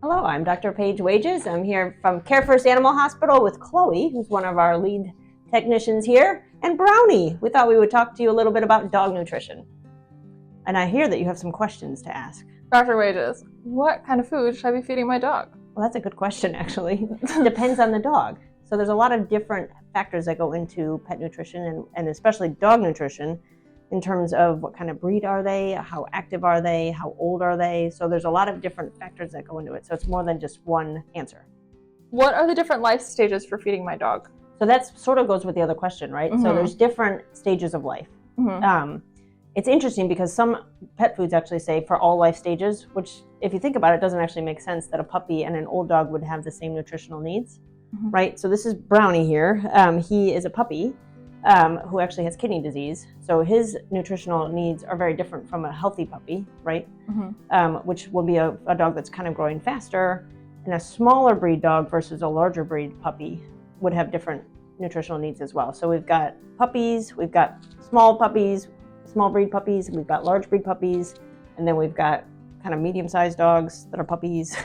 Hello, I'm Dr. Paige Wages. I'm here from Care First Animal Hospital with Chloe, who's one of our lead technicians here, and Brownie. We thought we would talk to you a little bit about dog nutrition. And I hear that you have some questions to ask. Dr. Wages, what kind of food should I be feeding my dog? Well, that's a good question, actually. Depends on the dog. So there's a lot of different factors that go into pet nutrition and especially dog nutrition in terms of what kind of breed are they, how active are they, how old are they. So there's a lot of different factors that go into it. So it's more than just one answer. What are the different life stages for feeding my dog? So that sort of goes with the other question, right? Mm-hmm. So there's different stages of life. Mm-hmm. It's interesting because some pet foods actually say for all life stages, which if you think about it, doesn't actually make sense that a puppy and an old dog would have the same nutritional needs, mm-hmm. right? So this is Brownie here. He is a puppy who actually has kidney disease. So his nutritional needs are very different from a healthy puppy, right? Mm-hmm. Which will be a dog that's kind of growing faster. And a smaller breed dog versus a larger breed puppy would have different nutritional needs as well. So we've got puppies, we've got small breed puppies, we've got large breed puppies, and then we've got kind of medium-sized dogs that are puppies.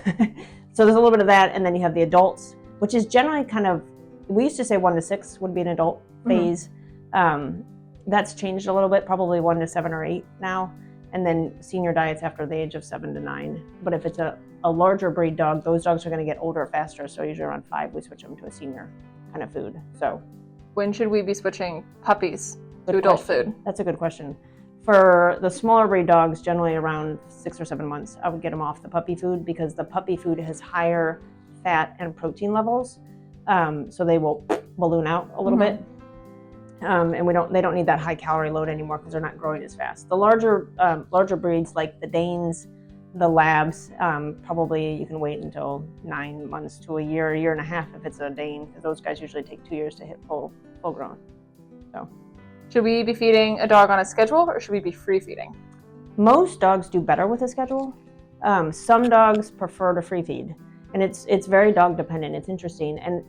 So there's a little bit of that, and then you have the adults, which is generally kind of, we used to say 1 to 6 would be an adult phase. Mm-hmm. That's changed a little bit, probably 1 to 7 or 8 now, and then senior diets after the age of 7 to 9. But if it's a larger breed dog, those dogs are going to get older faster, so usually around 5 we switch them to a senior kind of food. So when should we be switching puppies to adult food? That's a good question. For the smaller breed dogs, generally around 6 or 7 months, I would get them off the puppy food because the puppy food has higher fat and protein levels, so they will balloon out a little bit, and they don't need that high calorie load anymore because they're not growing as fast. The larger breeds like the Danes, the Labs, probably you can wait until 9 months to a year and a half if it's a Dane, because those guys usually take 2 years to hit full grown. So. Should we be feeding a dog on a schedule or should we be free feeding? Most dogs do better with a schedule. Some dogs prefer to free feed, and it's very dog dependent. It's interesting. And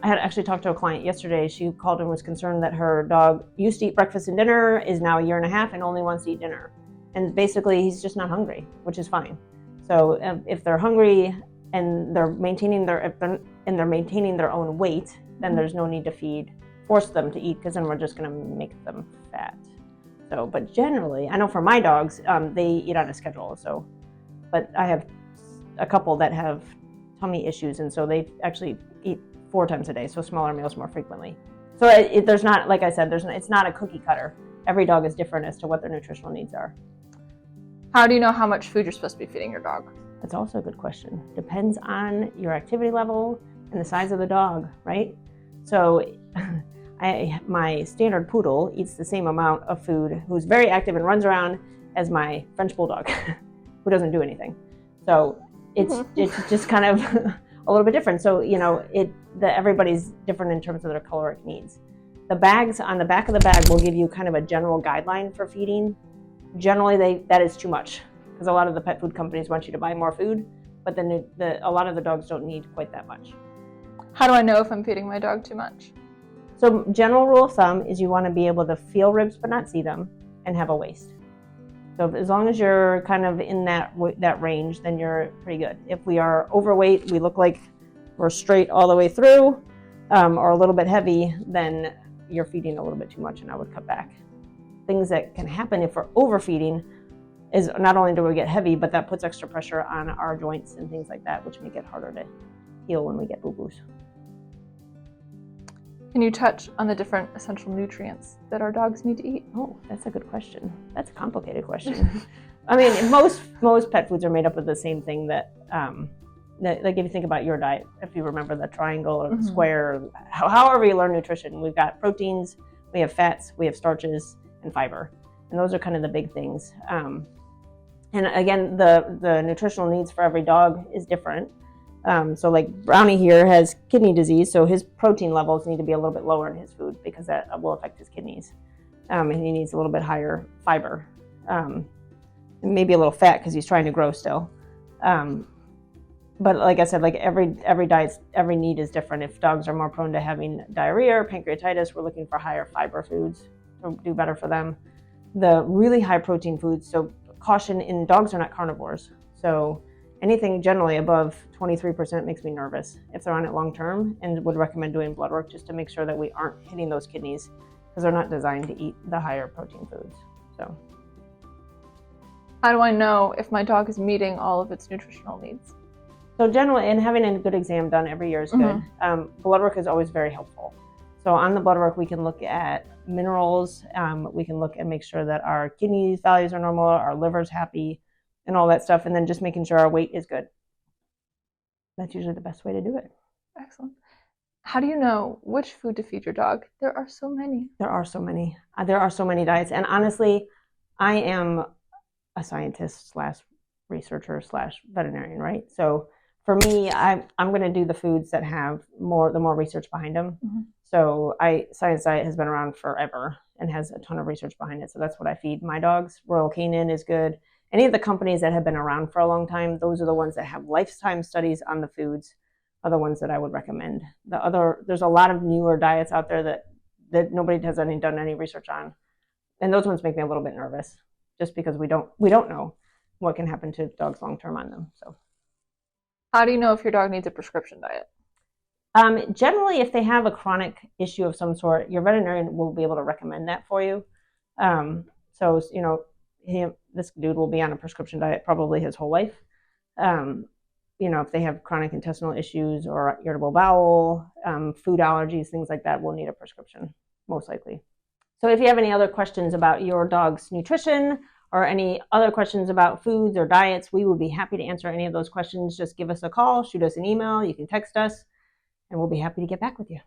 I had actually talked to a client yesterday. She called and was concerned that her dog used to eat breakfast and dinner, is now a year and a half and only wants to eat dinner. And basically he's just not hungry, which is fine. So if they're hungry and they're maintaining their own weight, then there's no need to force them to eat, because then we're just going to make them fat. So, but generally, I know for my dogs, they eat on a schedule. So, but I have a couple that have tummy issues, and so they actually eat 4 times a day, so smaller meals more frequently. So there's not, like I said, it's not a cookie cutter. Every dog is different as to what their nutritional needs are. How do you know how much food you're supposed to be feeding your dog? That's also a good question. Depends on your activity level and the size of the dog, right? So my standard poodle eats the same amount of food, who's very active and runs around, as my French bulldog, who doesn't do anything. So it's just kind of a little bit different. So everybody's different in terms of their caloric needs. The bags on the back of the bag will give you kind of a general guideline for feeding. Generally, that is too much, because a lot of the pet food companies want you to buy more food, but then a lot of the dogs don't need quite that much. How do I know if I'm feeding my dog too much? So general rule of thumb is you want to be able to feel ribs but not see them, and have a waist. So as long as you're kind of in that range, then you're pretty good. If we are overweight, we look like we're straight all the way through, or a little bit heavy, then you're feeding a little bit too much, and I would cut back. Things that can happen if we're overfeeding is not only do we get heavy, but that puts extra pressure on our joints and things like that, which make it harder to heal when we get boo-boos. Can you touch on the different essential nutrients that our dogs need to eat? Oh, that's a good question. That's a complicated question. I mean, most pet foods are made up of the same thing that like if you think about your diet, if you remember the triangle or the square, however you learn nutrition, we've got proteins, we have fats, we have starches, and fiber. And those are kind of the big things. And again, the nutritional needs for every dog is different. So like Brownie here has kidney disease, so his protein levels need to be a little bit lower in his food because that will affect his kidneys. And he needs a little bit higher fiber, and maybe a little fat because he's trying to grow still. But like I said, like every diet, every need is different. If dogs are more prone to having diarrhea or pancreatitis, we're looking for higher fiber foods to do better for them. The really high protein foods, so caution, in dogs are not carnivores. So anything generally above 23% makes me nervous if they're on it long term, and would recommend doing blood work just to make sure that we aren't hitting those kidneys, because they're not designed to eat the higher protein foods. So how do I know if my dog is meeting all of its nutritional needs? So generally, and having a good exam done every year is good. Blood work is always very helpful. So on the blood work, we can look at minerals. We can look and make sure that our kidney values are normal, our liver's happy, and all that stuff. And then just making sure our weight is good. That's usually the best way to do it. Excellent. How do you know which food to feed your dog? There are so many. There are so many. There are so many diets. And honestly, I am a scientist / researcher / veterinarian, right? So for me, I'm going to do the foods that have the more research behind them. So Science Diet has been around forever and has a ton of research behind it. So that's what I feed my dogs. Royal Canin is good. Any of the companies that have been around for a long time, those are the ones that have lifetime studies on the foods, are the ones that I would recommend. There's a lot of newer diets out there that nobody has done any research on. And those ones make me a little bit nervous, just because we don't know what can happen to dogs long term on them. So how do you know if your dog needs a prescription diet? Generally, if they have a chronic issue of some sort, your veterinarian will be able to recommend that for you. So this dude will be on a prescription diet probably his whole life. If they have chronic intestinal issues or irritable bowel, food allergies, things like that, will need a prescription, most likely. So if you have any other questions about your dog's nutrition or any other questions about foods or diets, we will be happy to answer any of those questions. Just give us a call, shoot us an email, you can text us, and we'll be happy to get back with you.